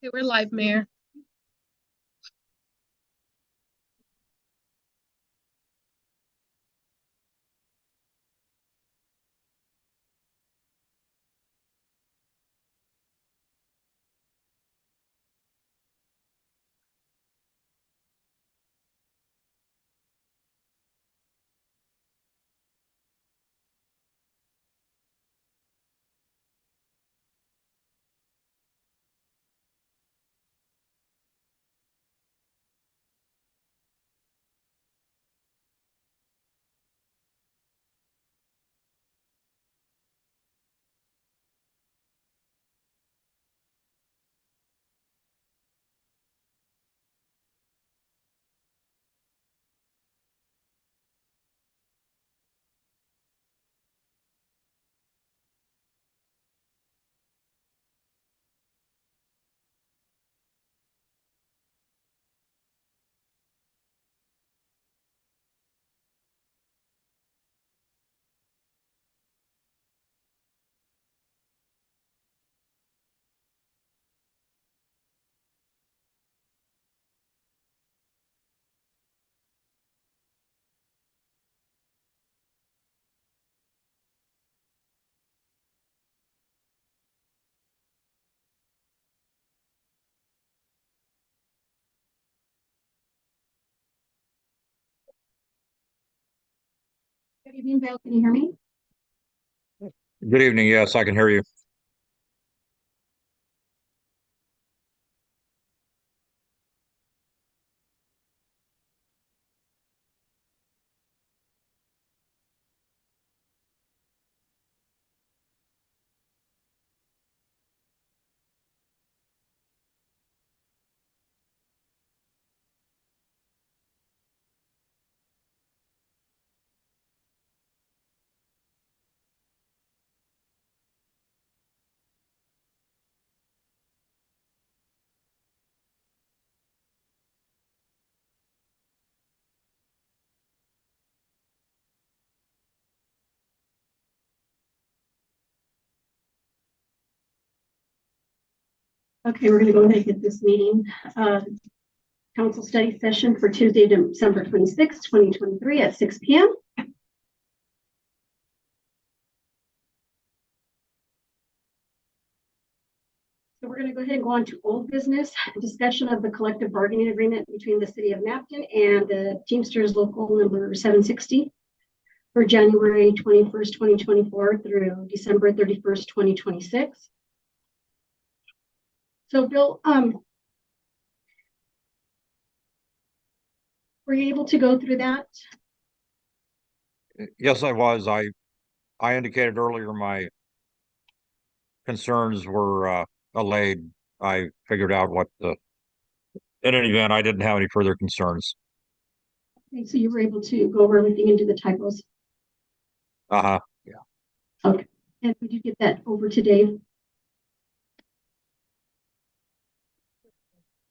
Okay, we're live, Mayor. Good evening, Bill. Can you hear me? Good evening. Yes, I can hear you. Okay, we're going to go ahead and get this meeting. Council study session for Tuesday, December 26th, 2023 at 6 p.m. So we're going to go ahead and go on to old business, discussion of the collective bargaining agreement between the city of Mapton and the Teamsters local number 760 for January 21st, 2024 through December 31st, 2026. So Bill, were you able to go through that? Yes, I was. I indicated earlier my concerns were allayed. I figured out in any event, I didn't have any further concerns. Okay, so you were able to go over everything and do the typos. Uh-huh. Okay. And would you get that over to Dave?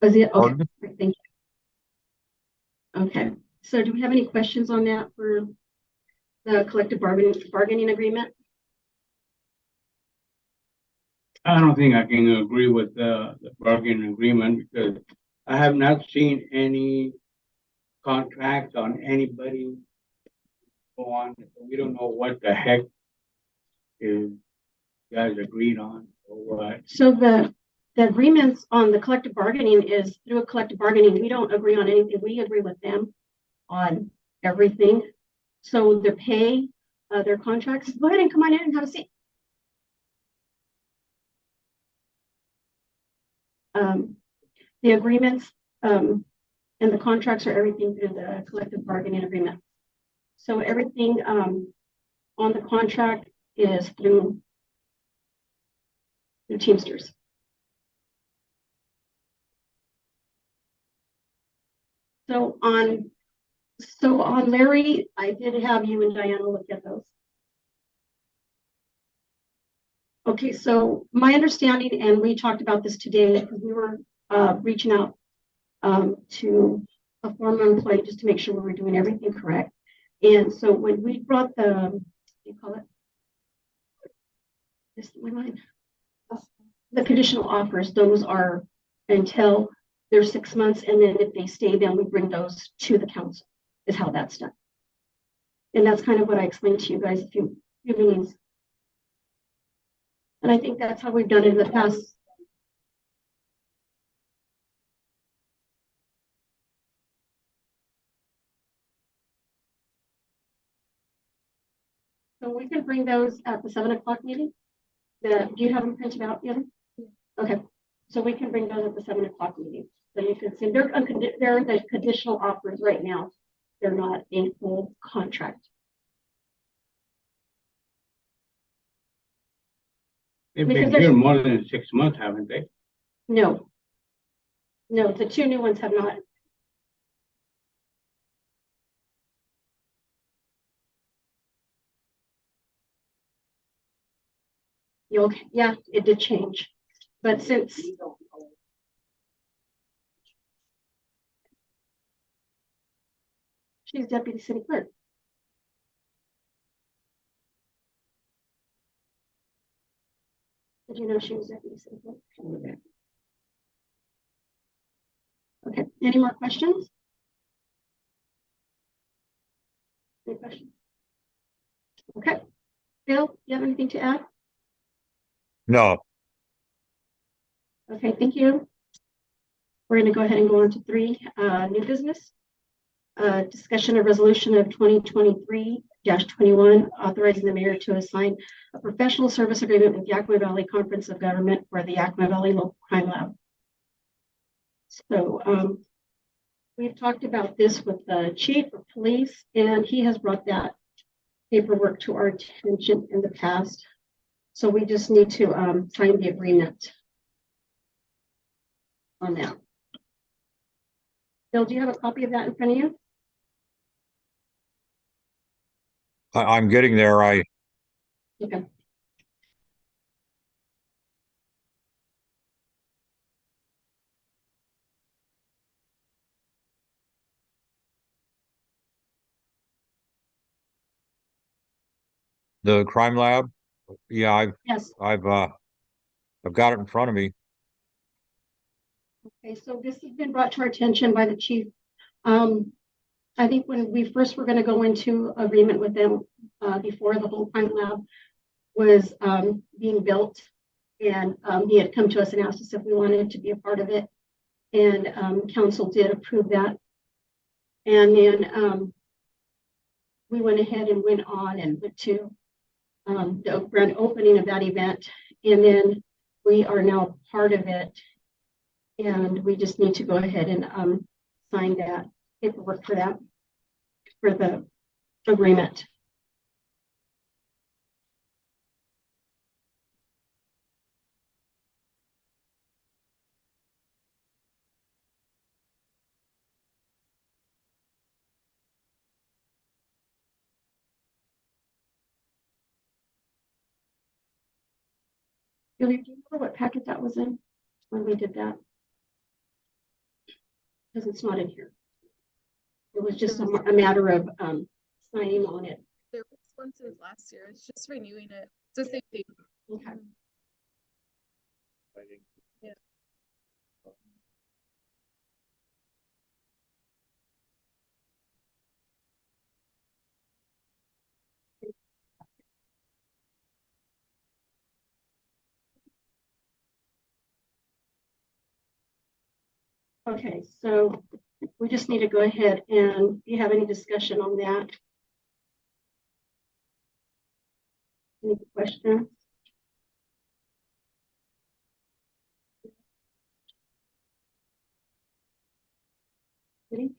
Was it? Okay. Pardon? Great, thank you. Okay. So do we have any questions on that for the collective bargaining agreement? I don't think I can agree with the bargaining agreement because I have not seen any contracts on anybody go on. We don't know what the heck you guys agreed on or what. So the agreements on the collective bargaining is through a collective bargaining. We don't agree on anything. We agree with them on everything. So their pay, their contracts. Go ahead and come on in and have a seat. The agreements and the contracts are everything through the collective bargaining agreement. So everything on the contract is through Teamsters. So on Larry, I did have you and Diana look at those. Okay, so my understanding, and we talked about this today, because we were reaching out to a former employee just to make sure we were doing everything correct. And so when we brought what do you call it? The conditional offers, those are until they're 6 months, and then if they stay, then we bring those to the council, is how that's done. And that's kind of what I explained to you guys a few meetings. And I think that's how we've done it in the past. So we can bring those at the 7 o'clock meeting. Do you have them printed out yet? Okay, so we can bring those at the 7 o'clock meeting. So you can see they're the conditional offers right now. They're not a full contract. They've Because been there's- here more than 6 months, haven't they? No. No, the two new ones have not. Okay, yeah, it did change. But since she's deputy city clerk. Did you know she was deputy city clerk? Okay, any more questions? Any questions? Okay, Bill, you have anything to add? No, Okay, thank you. We're going to go ahead and go on to 3, new business. Discussion of resolution of 2023-21, authorizing the mayor to assign a professional service agreement with Yakima Valley Conference of Government for the Yakima Valley Local Crime Lab. So we've talked about this with the chief of police, and he has brought that paperwork to our attention in the past. So we just need to sign the agreement on that. Bill, do you have a copy of that in front of you? I'm getting there. Okay. The crime lab. Yeah, Yes. I've got it in front of me. Okay, so this has been brought to our attention by the chief. I think when we first were going to go into agreement with them before the whole crime lab was being built, and he had come to us and asked us if we wanted to be a part of it, and council did approve that. And then we went ahead and went on and went to the grand opening of that event, and then we are now part of it, and we just need to go ahead and sign that paperwork for that, for the agreement. Julie, do you remember what packet that was in when we did that? Because it's not in here. It was just a matter of signing on it. There was one since last year. It's just renewing it. It's the same thing. Okay. Yeah. Okay, so we just need to go ahead and do you have any discussion on that? Any questions? Any?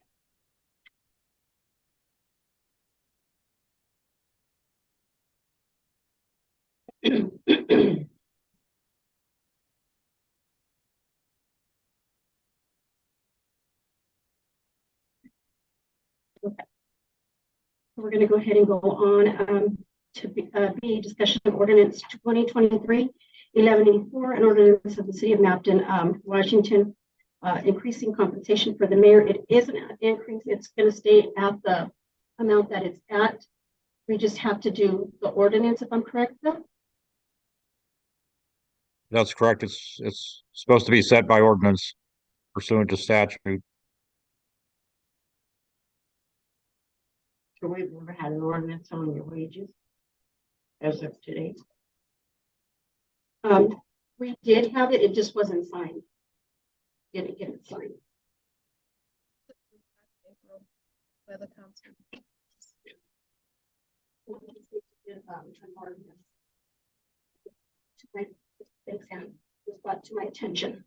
Okay. We're going to go ahead and go on to be discussion of ordinance 2023-1184, an ordinance of the city of Mapton, Washington, increasing compensation for the mayor. It is an increase. It's going to stay at the amount that it's at. We just have to do the ordinance, if I'm correct, though. That's correct. It's supposed to be set by ordinance pursuant to statute. So we've never had an ordinance on your wages as of today. We did have it, it just wasn't signed. Didn't get it signed. By the council. Thanks, Ann. Was brought to my attention.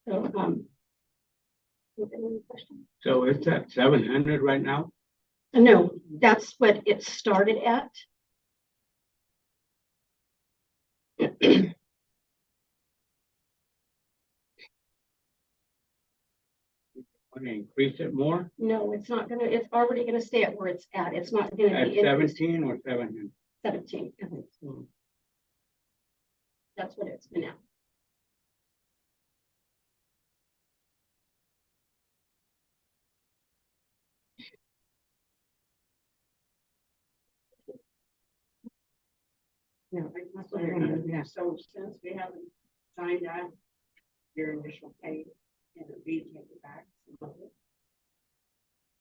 So, any questions? So it's at 700 right now? No, that's what it started at. Want to increase it more? No, it's not gonna, it's already gonna stay at where it's at. It's not gonna At be increased. 17 or 700? 17. That's what it's been at. No, that's what I'm gonna do. So since we haven't signed out your initial pay, can it be taken back? Some of it?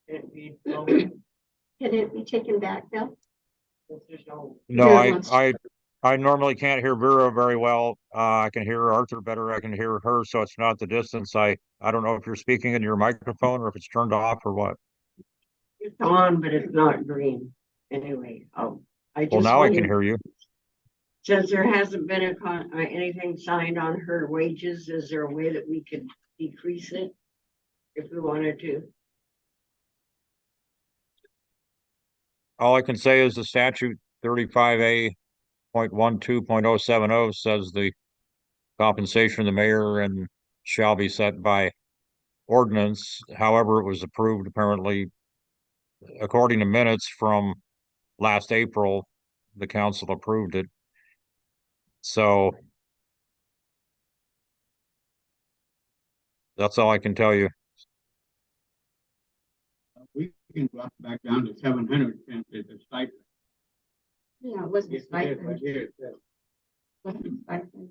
Can it be lower if Can it be taken back, Bill? there's no? No, Yeah, I, once- I normally can't hear Vera very well. I can hear Arthur better. I can hear her, so it's not the distance. I don't know if you're speaking in your microphone or if it's turned off or what. It's on, but it's not green. Anyway, I just. Well, now I can wondered, hear you. Since there hasn't been anything signed on her wages, is there a way that we could decrease it? If we wanted to? All I can say is the statute 35A.12.070 says the compensation of the mayor and shall be set by ordinance. However, it was approved apparently according to minutes from last April, the council approved it. So that's all I can tell you. We can drop back down to 700 since it's a stipend. Yeah, it wasn't Yes, it is, right stipend. here it says. Wasn't stipend.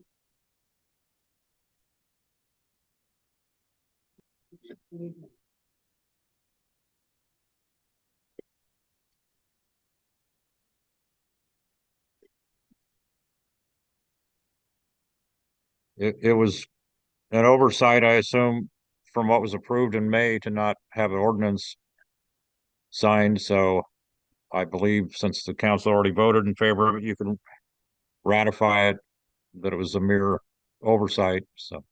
It was an oversight, I assume, from what was approved in May to not have an ordinance signed. So I believe since the council already voted in favor of it, you can ratify it, that it was a mere oversight. So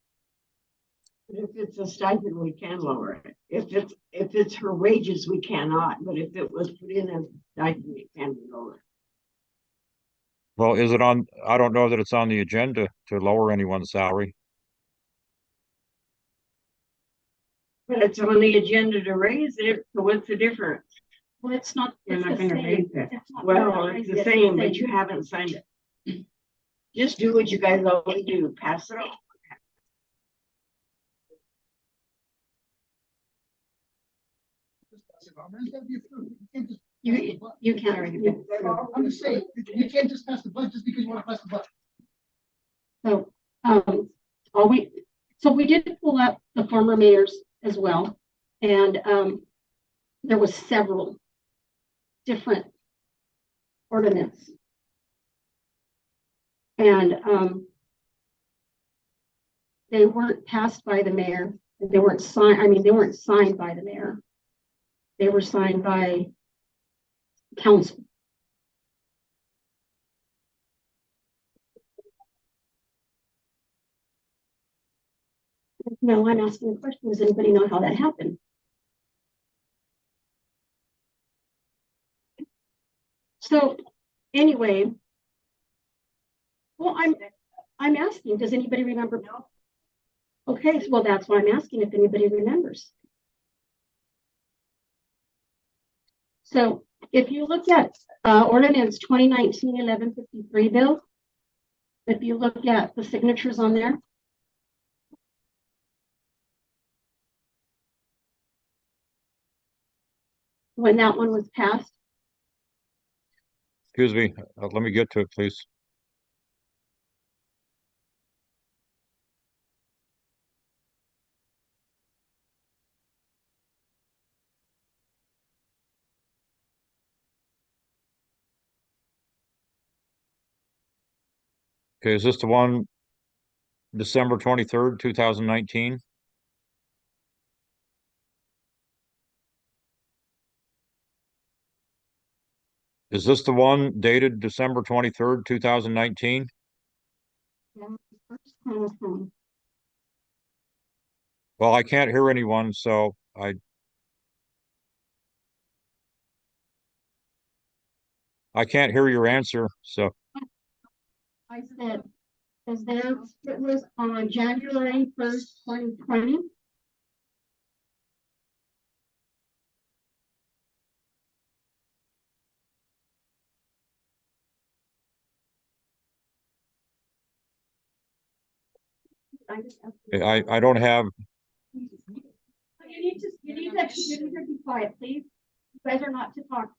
If it's a stipend, we can lower it. If it's her wages, we cannot, but if it was put in as a stipend, it can be lower. well, is it on? I don't know that it's on the agenda to lower anyone's salary. But it's on the agenda to raise it, so what's the difference? Well, it's not. You're it's not the gonna same. raise it. It's not Well, gonna it's raise the it. same, but you haven't signed it. Just do what you guys always do, pass it on. You can't. I'm just saying, you can't just pass the budget just because you want to pass the budget. So, so we did pull up the former mayors as well. And, there was several different ordinance. And, they weren't passed by the mayor. They weren't signed, I mean, they weren't signed by the mayor. They were signed by council. No, I'm asking a question. Does anybody know how that happened? So anyway, well, I'm asking, does anybody remember? No. Okay, well, that's why I'm asking if anybody remembers. So if you look at ordinance 2019-1153 bill, if you look at the signatures on there, when that one was passed, Excuse me, let me get to it, please. Okay, is this the one December 23rd, 2019? Is this the one dated December 23rd, 2019? Mhm. Well, I can't hear anyone, so I can't hear your answer, so. I said, is that, it was on January 1st, 2020. I just asked you. I don't have, You need to be quiet, please. You guys are not to talk.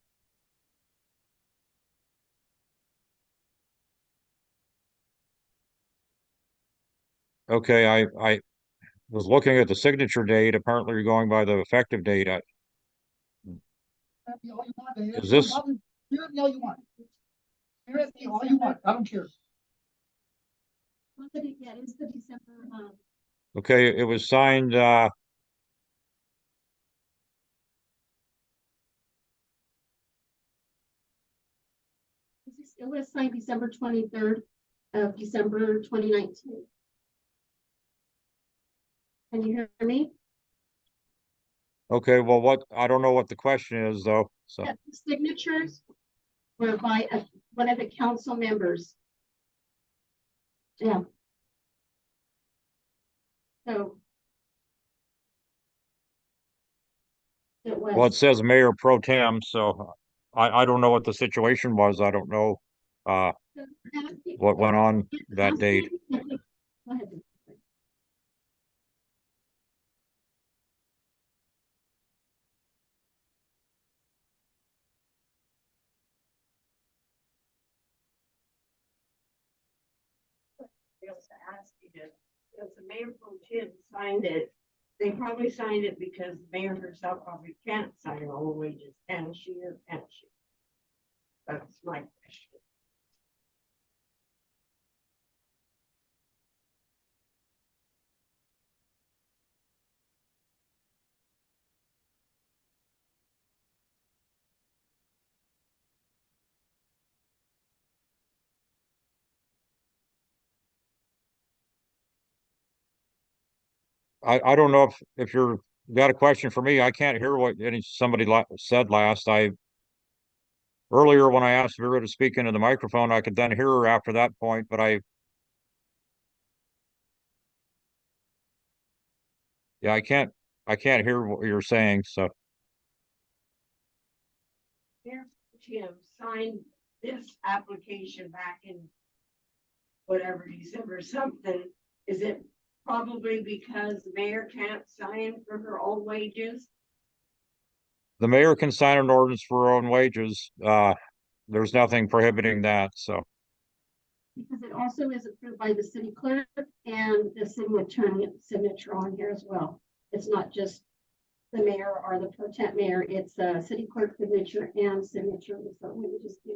okay, I was looking at the signature date. Apparently you're going by the effective date. Be all you want, man. Is this- You're at me all you want. You're at me all you want. I don't care. Yeah, it's the December, Okay, it was signed, it was signed December 23rd of December 2019. Can you hear me? okay, well, I don't know what the question is though, so. Yeah, the signatures were by one of the council members. Yeah. So. It Well, it was. says Mayor Pro Tem, so I don't know what the situation was. I don't know, what went on that date. Go ahead. Else to ask you this, since the mayor pro tem signed it, they probably signed it because the mayor herself probably can't sign all the wages, can she or can't she? That's my question. I don't know if you're got a question for me. I can't hear what somebody said last. Earlier when I asked Vera to speak into the microphone, I could then hear her after that point, but yeah, I can't hear what you're saying, so. Mayor pro tem signed this application back in whatever, December something, is it probably because the mayor can't sign for her own wages? The mayor can sign an ordinance for her own wages. There's nothing prohibiting that, so. Because it also is approved by the city clerk and the city attorney signature on here as well. It's not just the mayor or the pro temp mayor, it's a city clerk signature and signature. So we would just give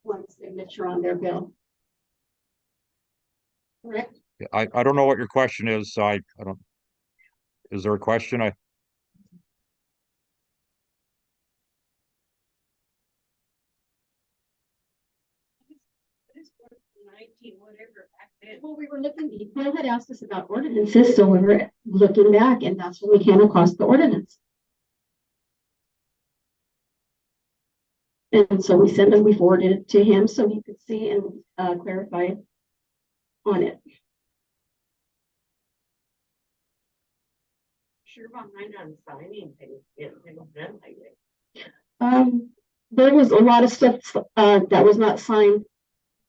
one signature on their bill. Correct? I don't know what your question is, so I don't. Is there a question? This was 19, whatever, back then. Well, we were looking, Nicole had asked us about ordinances, so we were looking back and that's when we came across the ordinance. And so we sent them, we forwarded it to him so he could see and clarify on it. Sure behind on signing things, they don't done like that. There was a lot of stuff that was not signed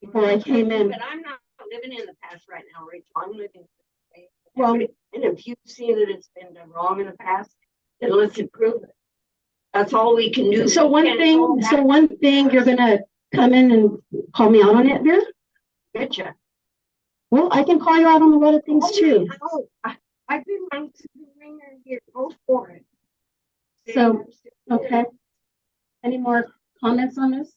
before I came in. But I'm not living in the past right now, Rachel, I'm living. Well, And if you've seen that it's been done wrong in the past, then let's improve it. That's all we can do. so We can't go one back. thing, you're gonna come in and call me out on it, Vera? Betcha. Well, I can call you out on a lot of things too. I've been running to the ringer here, go for it. So, okay. Any more comments on this?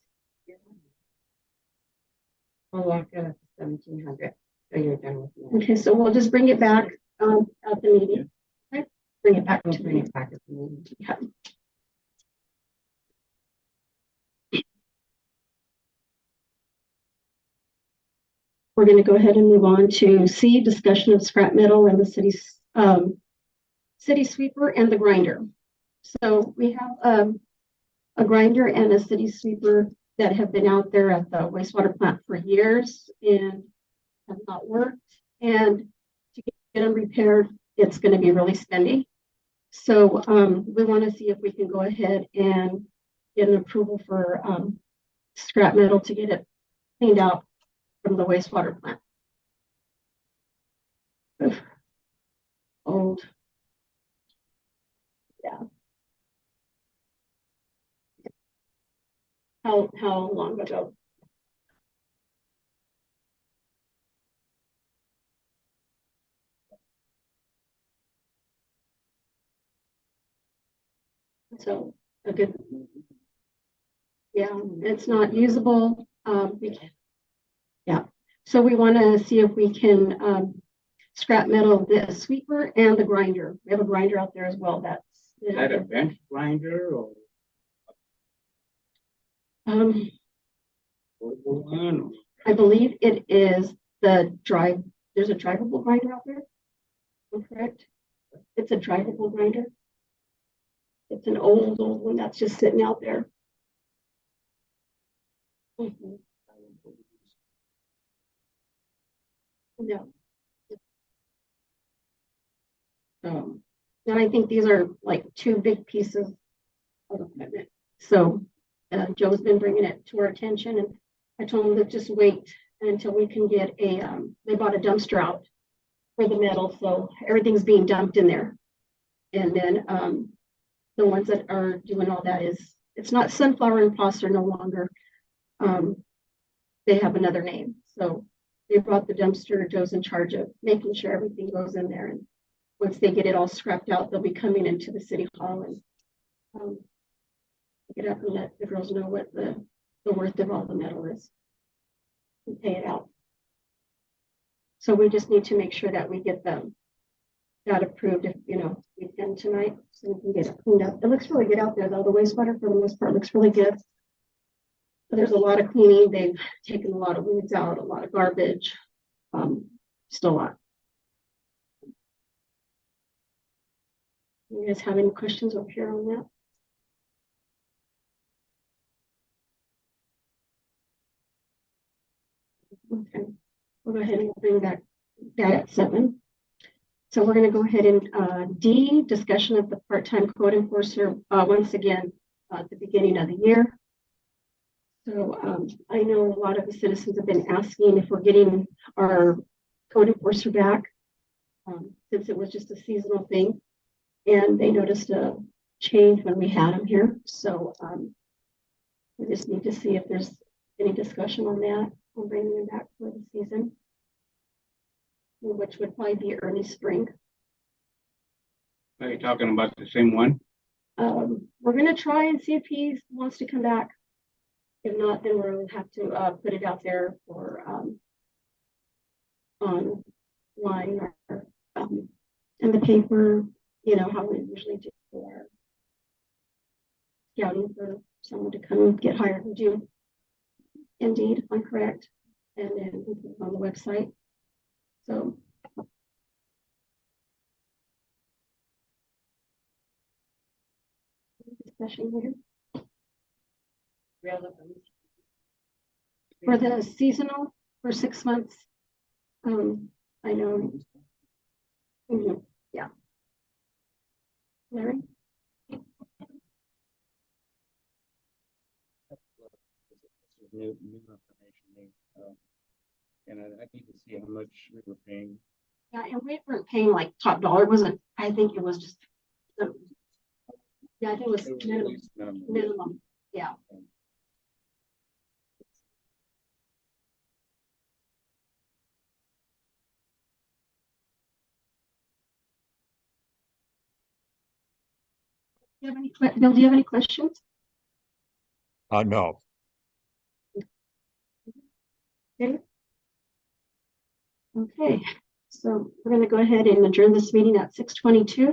Well, like I 1700. So you're done with that. Okay, so we'll just bring it back, at the meeting. Okay, bring it back We'll to bring me. it back at the meeting. Yeah. We're gonna go ahead and move on to C, discussion of scrap metal and the city's, city sweeper and the grinder. So we have, a grinder and a city sweeper that have been out there at the wastewater plant for years and have not worked. And to get them repaired, it's gonna be really spendy. So, we wanna see if we can go ahead and get an approval for, scrap metal to get it cleaned out from the wastewater plant. Oof. Old. Yeah. How long ago? So a good. Yeah, it's not usable. Yeah, so we want to see if we can scrap metal the sweeper and the grinder. We have a grinder out there as well. That's Is that a bench grinder or um, portable one? Or- I believe it is the drive. There's a drivable grinder out there. Am I correct? It's a drivable grinder. It's an old one that's just sitting out there. Mhm. No. And I think these are like two big pieces of equipment. So Joe's been bringing it to our attention, and I told him to just wait until we can get they bought a dumpster out for the metal, so everything's being dumped in there. And then the ones that are doing all that it's not Sunflower and Foster no longer. They have another name. So they brought the dumpster. Joe's in charge of making sure everything goes in there. And once they get it all scrapped out, they'll be coming into the city hall and pick it up and let the girls know what the worth of all the metal is and pay it out. So we just need to make sure that we get that approved if, we can tonight, so we can get it cleaned up. It looks really good out there though. The wastewater for the most part looks really good. But there's a lot of cleaning. They've taken a lot of weeds out, a lot of garbage, just a lot. You guys have any questions over here on that? Okay, we'll go ahead and bring that at 7. So we're going to go ahead and D, discussion of the part-time code enforcer, once again, at the beginning of the year. So I know a lot of the citizens have been asking if we're getting our code enforcer back, since it was just a seasonal thing. And they noticed a change when we had them here. So we just need to see if there's any discussion on that. We'll bring them back for the season, which would probably be early spring. Are you talking about the same one? We're going to try and see if he wants to come back. If not, then we'll have to put it out there for online or in the paper, how we usually do our scouting for someone to come and get hired and do Indeed, if I'm correct, and then we put it on the website. So discussion here for the seasonal for 6 months. I know. Yeah. Larry? New information, and I need to see how much we were paying. Yeah, and we weren't paying like top dollar, wasn't, I think it was just, yeah, I think it was It was at minimum, least minimum. minimum, yeah. Bill, do you have any questions? No. Okay. Okay, so we're gonna go ahead and adjourn this meeting at 6:22.